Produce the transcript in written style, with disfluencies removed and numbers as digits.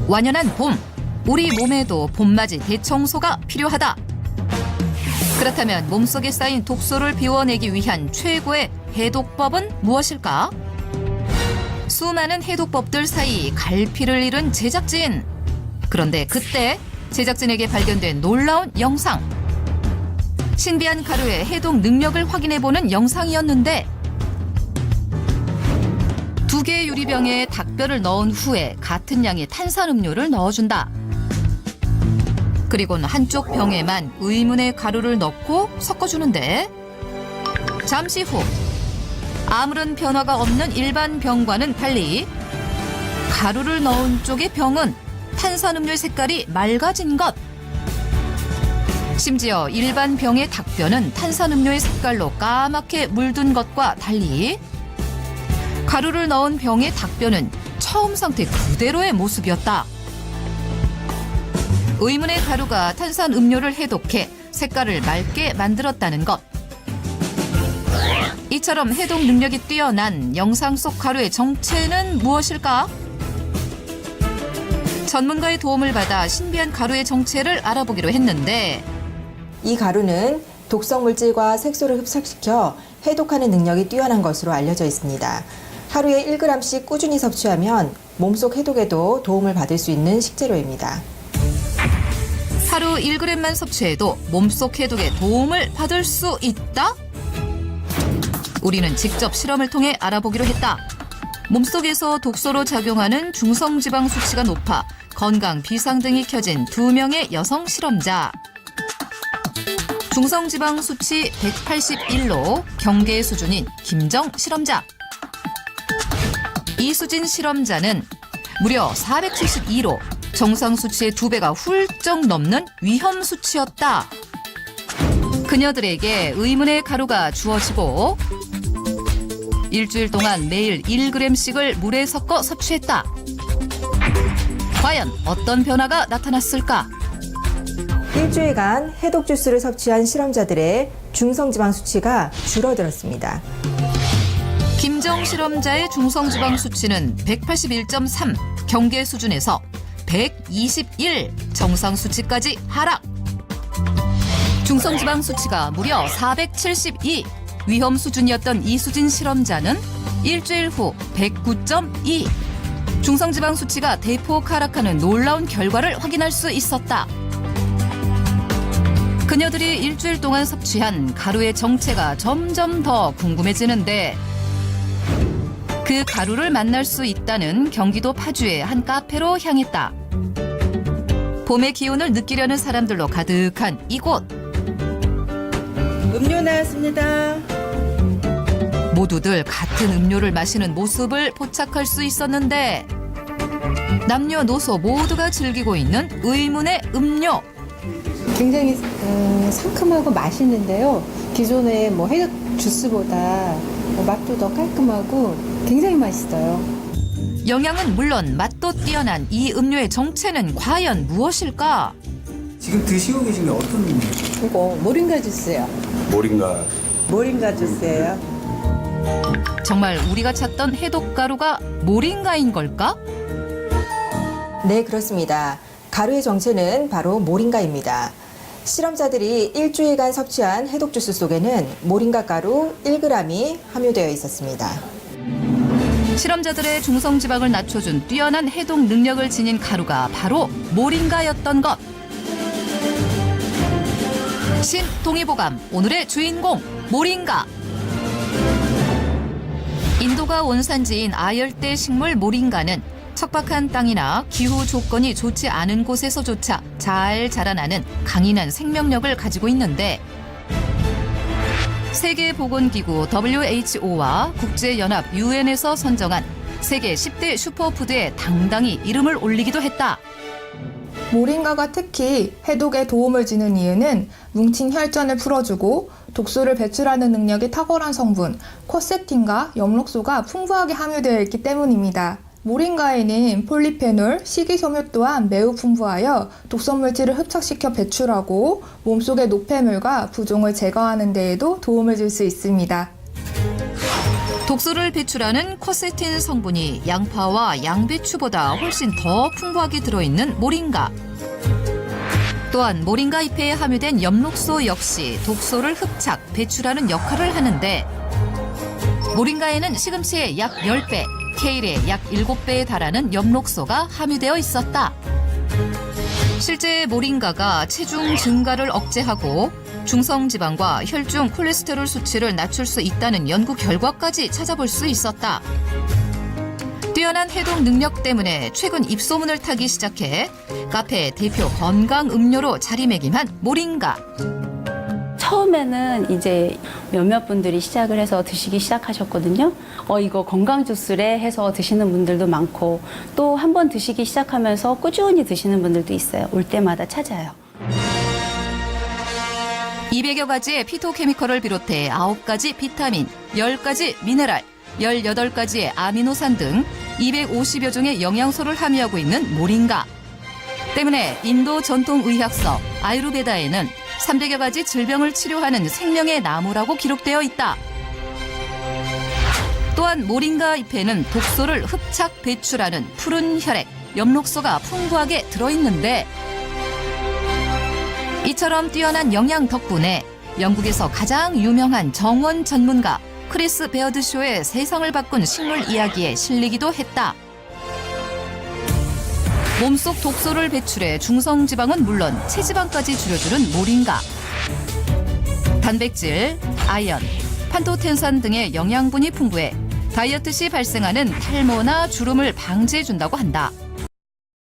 완연한 봄, 우리 몸에도 봄맞이 대청소가 필요하다. 그렇다면 몸속에 쌓인 독소를 비워내기 위한 최고의 해독법은 무엇일까? 수많은 해독법들 사이 갈피를 잃은 제작진. 그런데 그때 제작진에게 발견된 놀라운 영상. 신비한 가루의 해독 능력을 확인해보는 영상이었는데 2개의 유리병에 닭뼈를 넣은 후에 같은 양의 탄산음료를 넣어준다. 그리고는 한쪽 병에만 의문의 가루를 넣고 섞어주는데 잠시 후 아무런 변화가 없는 일반 병과는 달리 가루를 넣은 쪽의 병은 탄산음료의 색깔이 맑아진 것. 심지어 일반 병의 닭뼈는 탄산음료의 색깔로 까맣게 물든 것과 달리 가루를 넣은 병의 닭뼈는 처음 상태 그대로의 모습이었다. 의문의 가루가 탄산음료를 해독해 색깔을 맑게 만들었다는 것. 이처럼 해독 능력이 뛰어난 영상 속 가루의 정체는 무엇일까? 전문가의 도움을 받아 신비한 가루의 정체를 알아보기로 했는데 이 가루는 독성 물질과 색소를 흡착시켜 해독하는 능력이 뛰어난 것으로 알려져 있습니다. 하루에 1g씩 꾸준히 섭취하면 몸속 해독에도 도움을 받을 수 있는 식재료입니다. 하루 1g만 섭취해도 몸속 해독에 도움을 받을 수 있다? 우리는 직접 실험을 통해 알아보기로 했다. 몸속에서 독소로 작용하는 중성지방 수치가 높아 건강 비상등이 켜진 2명의 여성 실험자. 중성지방 수치 181로 경계 수준인 김정 실험자. 이수진 실험자는 무려 472로 정상 수치의 2배가 훌쩍 넘는 위험 수치였다. 그녀들에게 의문의 가루가 주어지고 일주일 동안 매일 1g씩을 물에 섞어 섭취했다. 과연 어떤 변화가 나타났을까? 일주일간 해독 주스를 섭취한 실험자들의 중성지방 수치가 줄어들었습니다. 김정 실험자의 중성지방 수치는 181.3 경계 수준에서 121 정상 수치까지 하락. 중성지방 수치가 무려 472 위험 수준이었던 이수진 실험자는 일주일 후 109.2 중성지방 수치가 대폭 하락하는 놀라운 결과를 확인할 수 있었다. 그녀들이 일주일 동안 섭취한 가루의 정체가 점점 더 궁금해지는데 그 가루를 만날 수 있다는 경기도 파주의 한 카페로 향했다. 봄의 기운을 느끼려는 사람들로 가득한 이곳. 음료 나왔습니다. 모두들 같은 음료를 마시는 모습을 포착할 수 있었는데 남녀노소 모두가 즐기고 있는 의문의 음료. 굉장히 상큼하고 맛있는데요. 기존의 해독 주스보다 맛도 더 깔끔하고 굉장히 맛있어요. 영양은 물론 맛도 뛰어난 이 음료의 정체는 과연 무엇일까? 지금 드시고 계신 게 어떤 이거 모링가 주스예요. 모링가 주스예요. 정말 우리가 찾던 해독가루가 모링가인 걸까? 네, 그렇습니다. 가루의 정체는 바로 모링가입니다. 실험자들이 일주일간 섭취한 해독 주스 속에는 모링가 가루 1g이 함유되어 있었습니다. 실험자들의 중성지방을 낮춰준 뛰어난 해독 능력을 지닌 가루가 바로 모링가였던 것. 신동의보감 오늘의 주인공 모링가. 인도가 원산지인 아열대 식물 모링가는 척박한 땅이나 기후 조건이 좋지 않은 곳에서조차 잘 자라나는 강인한 생명력을 가지고 있는데 세계보건기구 WHO와 국제연합 UN에서 선정한 세계 10대 슈퍼푸드에 당당히 이름을 올리기도 했다. 모링가가 특히 해독에 도움을 주는 이유는 뭉친 혈전을 풀어주고 독소를 배출하는 능력이 탁월한 성분 쿼세틴과 엽록소가 풍부하게 함유되어 있기 때문입니다. 모링가에는 폴리페놀, 식이섬유 또한 매우 풍부하여 독성물질을 흡착시켜 배출하고 몸속의 노폐물과 부종을 제거하는 데에도 도움을 줄 수 있습니다. 독소를 배출하는 쿼세틴 성분이 양파와 양배추보다 훨씬 더 풍부하게 들어있는 모링가. 또한 모링가 잎에 함유된 엽록소 역시 독소를 흡착, 배출하는 역할을 하는데 모링가에는 시금치의 약 10배, 케일의 약 7배에 달하는 엽록소가 함유되어 있었다. 실제 모링가가 체중 증가를 억제하고 중성지방과 혈중 콜레스테롤 수치를 낮출 수 있다는 연구 결과까지 찾아볼 수 있었다. 뛰어난 해독 능력 때문에 최근 입소문을 타기 시작해 카페 대표 건강 음료로 자리매김한 모링가. 처음에는 이제 몇몇 분들이 시작을 해서 드시기 시작하셨거든요. 이거 건강 주스래 해서 드시는 분들도 많고 또 한 번 드시기 시작하면서 꾸준히 드시는 분들도 있어요. 올 때마다 찾아요. 200여 가지의 피토케미컬을 비롯해 9가지 비타민, 10가지 미네랄, 18가지의 아미노산 등 250여 종의 영양소를 함유하고 있는 모링가. 때문에 인도 전통의학서 아유르베다에는 300여 가지 질병을 치료하는 생명의 나무라고 기록되어 있다. 또한 모링가 잎에는 독소를 흡착 배출하는 푸른 혈액, 엽록소가 풍부하게 들어있는데 이처럼 뛰어난 영양 덕분에 영국에서 가장 유명한 정원 전문가 크리스 베어드쇼의 세상을 바꾼 식물 이야기에 실리기도 했다. 몸속 독소를 배출해 중성지방은 물론 체지방까지 줄여주는 모링가. 단백질, 아연, 판토텐산 등의 영양분이 풍부해 다이어트 시 발생하는 탈모나 주름을 방지해준다고 한다.